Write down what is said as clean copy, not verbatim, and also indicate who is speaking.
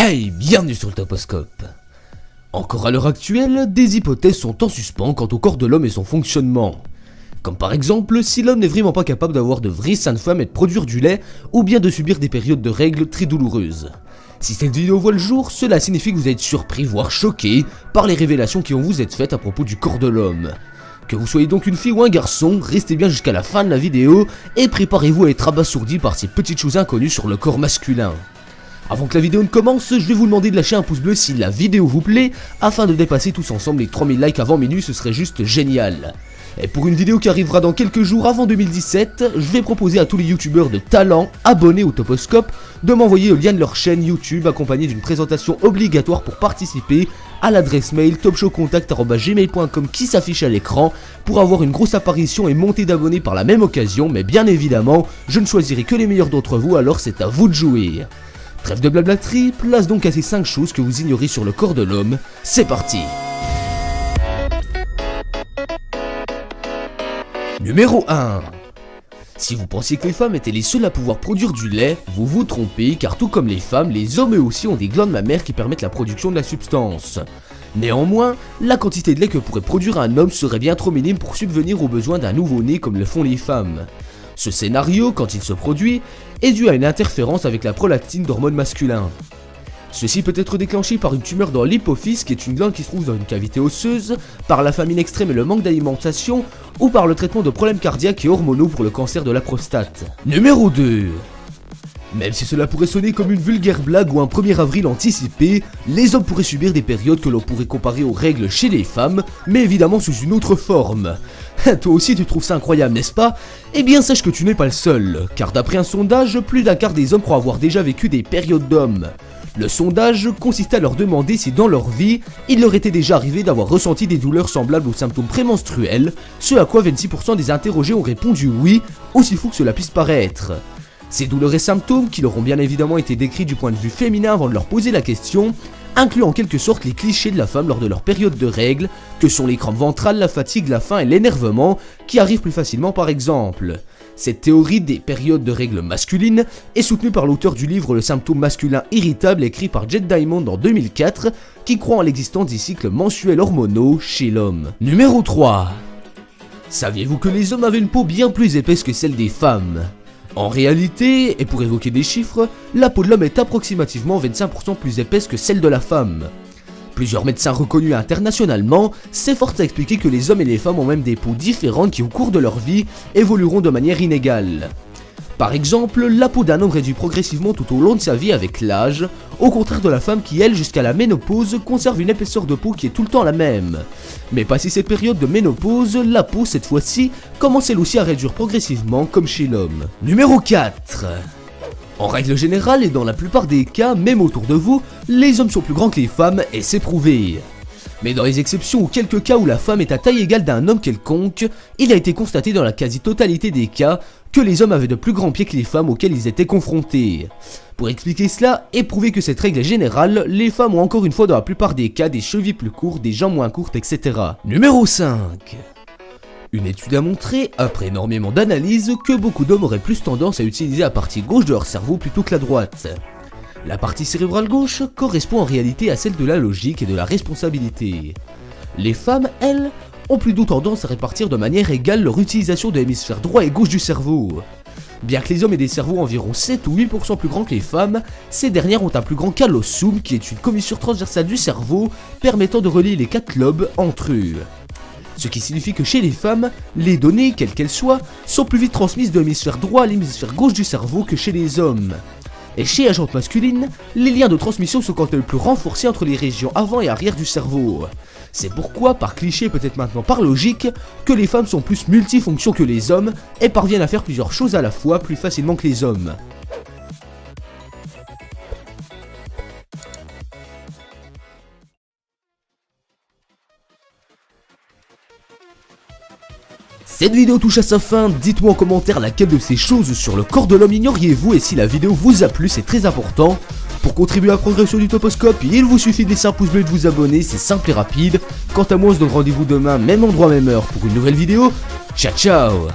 Speaker 1: Hey, bienvenue sur le Toposcope. Encore à l'heure actuelle, des hypothèses sont en suspens quant au corps de l'homme et son fonctionnement. Comme par exemple, si l'homme n'est vraiment pas capable d'avoir de vrais seins de femme et de produire du lait, ou bien de subir des périodes de règles très douloureuses. Si cette vidéo voit le jour, cela signifie que vous êtes surpris, voire choqué, par les révélations qui vous être faites à propos du corps de l'homme. Que vous soyez donc une fille ou un garçon, restez bien jusqu'à la fin de la vidéo, et préparez-vous à être abasourdi par ces petites choses inconnues sur le corps masculin. Avant que la vidéo ne commence, je vais vous demander de lâcher un pouce bleu si la vidéo vous plaît, afin de dépasser tous ensemble les 3000 likes avant minuit, ce serait juste génial. Et pour une vidéo qui arrivera dans quelques jours avant 2017, je vais proposer à tous les youtubeurs de talent abonnés au Toposcope de m'envoyer le lien de leur chaîne YouTube accompagné d'une présentation obligatoire pour participer à l'adresse mail topshowcontact@gmail.com qui s'affiche à l'écran pour avoir une grosse apparition et montée d'abonnés par la même occasion, mais bien évidemment, je ne choisirai que les meilleurs d'entre vous, alors c'est à vous de jouer. Trêve de blablaterie, place donc à ces 5 choses que vous ignorez sur le corps de l'homme, c'est parti. Numéro 1. Si vous pensiez que les femmes étaient les seules à pouvoir produire du lait, vous vous trompez, car tout comme les femmes, les hommes eux aussi ont des glandes mammaires qui permettent la production de la substance. Néanmoins, la quantité de lait que pourrait produire un homme serait bien trop minime pour subvenir aux besoins d'un nouveau-né comme le font les femmes. Ce scénario, quand il se produit, est dû à une interférence avec la prolactine d'hormones masculins. Ceci peut être déclenché par une tumeur dans l'hypophyse, qui est une glande qui se trouve dans une cavité osseuse, par la famine extrême et le manque d'alimentation, ou par le traitement de problèmes cardiaques et hormonaux pour le cancer de la prostate. Numéro 2. Même si cela pourrait sonner comme une vulgaire blague ou un 1er avril anticipé, les hommes pourraient subir des périodes que l'on pourrait comparer aux règles chez les femmes, mais évidemment sous une autre forme. Toi aussi tu trouves ça incroyable, n'est-ce pas? Eh bien sache que tu n'es pas le seul, car d'après un sondage, plus d'un quart des hommes croient avoir déjà vécu des périodes d'hommes. Le sondage consistait à leur demander si dans leur vie, il leur était déjà arrivé d'avoir ressenti des douleurs semblables aux symptômes prémenstruels, ce à quoi 26% des interrogés ont répondu oui, aussi fou que cela puisse paraître. Ces douleurs et symptômes, qui leur ont bien évidemment été décrits du point de vue féminin avant de leur poser la question, incluent en quelque sorte les clichés de la femme lors de leur période de règles, que sont les crampes ventrales, la fatigue, la faim et l'énervement, qui arrivent plus facilement par exemple. Cette théorie des périodes de règles masculines est soutenue par l'auteur du livre Le symptôme masculin irritable écrit par Jed Diamond en 2004, qui croit en l'existence des cycles mensuels hormonaux chez l'homme. Numéro 3. Saviez-vous que les hommes avaient une peau bien plus épaisse que celle des femmes ? En réalité, et pour évoquer des chiffres, la peau de l'homme est approximativement 25% plus épaisse que celle de la femme. Plusieurs médecins reconnus internationalement s'efforcent à expliquer que les hommes et les femmes ont même des peaux différentes qui au cours de leur vie évolueront de manière inégale. Par exemple, la peau d'un homme réduit progressivement tout au long de sa vie avec l'âge, au contraire de la femme qui elle, jusqu'à la ménopause, conserve une épaisseur de peau qui est tout le temps la même. Mais passé cette période de ménopause, la peau cette fois-ci commence elle aussi à réduire progressivement comme chez l'homme. Numéro 4. En règle générale et dans la plupart des cas, même autour de vous, les hommes sont plus grands que les femmes et c'est prouvé. Mais dans les exceptions ou quelques cas où la femme est à taille égale d'un homme quelconque, il a été constaté dans la quasi-totalité des cas que les hommes avaient de plus grands pieds que les femmes auxquels ils étaient confrontés. Pour expliquer cela et prouver que cette règle est générale, les femmes ont encore une fois dans la plupart des cas des chevilles plus courtes, des jambes moins courtes, etc. Numéro 5. Une étude a montré, après énormément d'analyses, que beaucoup d'hommes auraient plus tendance à utiliser la partie gauche de leur cerveau plutôt que la droite. La partie cérébrale gauche correspond en réalité à celle de la logique et de la responsabilité. Les femmes, elles, ont plutôt tendance à répartir de manière égale leur utilisation de l'hémisphère droit et gauche du cerveau. Bien que les hommes aient des cerveaux environ 7 ou 8% plus grands que les femmes, ces dernières ont un plus grand callosum qui est une commissure transversale du cerveau permettant de relier les 4 lobes entre eux. Ce qui signifie que chez les femmes, les données, quelles qu'elles soient, sont plus vite transmises de l'hémisphère droit à l'hémisphère gauche du cerveau que chez les hommes. Et chez la jante masculine, les liens de transmission sont quant à eux plus renforcés entre les régions avant et arrière du cerveau. C'est pourquoi, par cliché peut-être maintenant par logique, que les femmes sont plus multifonctions que les hommes et parviennent à faire plusieurs choses à la fois plus facilement que les hommes. Cette vidéo touche à sa fin, dites-moi en commentaire laquelle de ces choses sur le corps de l'homme ignoriez-vous et si la vidéo vous a plu, c'est très important. Pour contribuer à la progression du Toposcope, il vous suffit de laisser un pouce bleu et de vous abonner, c'est simple et rapide. Quant à moi, on se donne rendez-vous demain, même endroit, même heure pour une nouvelle vidéo. Ciao ciao.